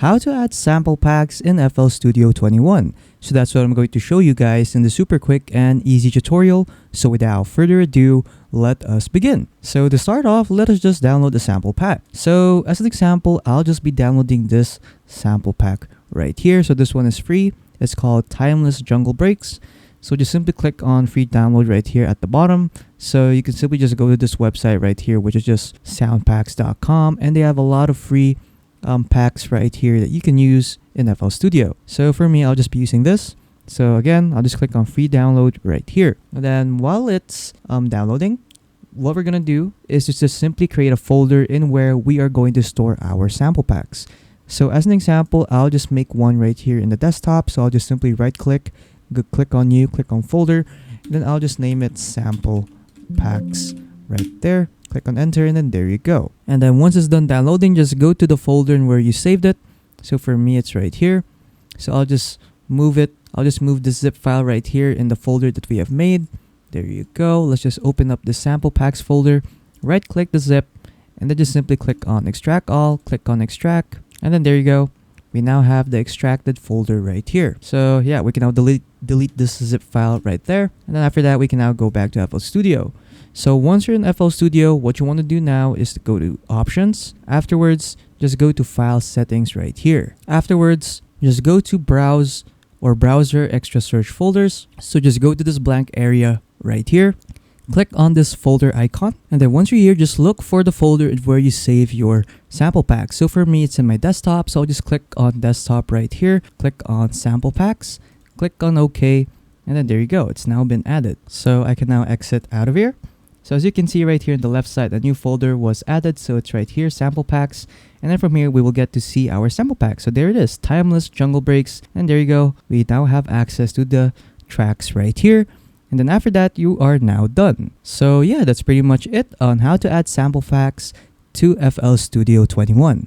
how to add sample packs in FL Studio 21. So that's what I'm going to show you guys in the super quick and easy tutorial. So without further ado, let us begin. So to start off, let us just download the sample pack. So as an example, I'll just be downloading this sample pack right here. So this one is free. It's called Timeless Jungle Breaks. So just simply click on free download right here at the bottom. So you can simply just go to this website right here, which is just soundpacks.com, and they have a lot of free packs right here that you can use in FL Studio. So for me, I'll just be using this. So again, I'll just click on free download right here. And then while it's downloading, what we're gonna do is just simply create a folder in where we are going to store our sample packs. So as an example, I'll just make one right here in the desktop. So I'll just simply right click, click on new, click on folder, and then I'll just name it sample packs right there. Click on enter, and then there you go. And then once it's done downloading, just go to the folder and where you saved it. So for me, it's right here. So I'll just move it. I'll just move the zip file right here in the folder that we have made. There you go. Let's just open up the sample packs folder, right click the zip, and then just simply click on extract all, click on extract, and then there you go. We now have the extracted folder right here. So yeah, we can now delete this zip file right there. And then after that, we can now go back to FL Studio. So once you're in FL Studio, what you want to do now is to go to options. Afterwards, just go to file settings right here. Afterwards, just go to browse or browser extra search folders. So just go to this blank area right here. Click on this folder icon, and then once you're here, just look for the folder where you save your sample packs. So for me, it's in my desktop, so I'll just click on desktop right here, click on sample packs, click on OK, and then there you go. It's now been added. So I can now exit out of here. So as you can see right here on the left side, a new folder was added. So it's right here, sample packs. And then from here, we will get to see our sample pack. So there it is, Timeless Jungle Breaks. And there you go. We now have access to the tracks right here. And then after that, you are now done. So yeah, that's pretty much it on how to add sample packs to FL Studio 21.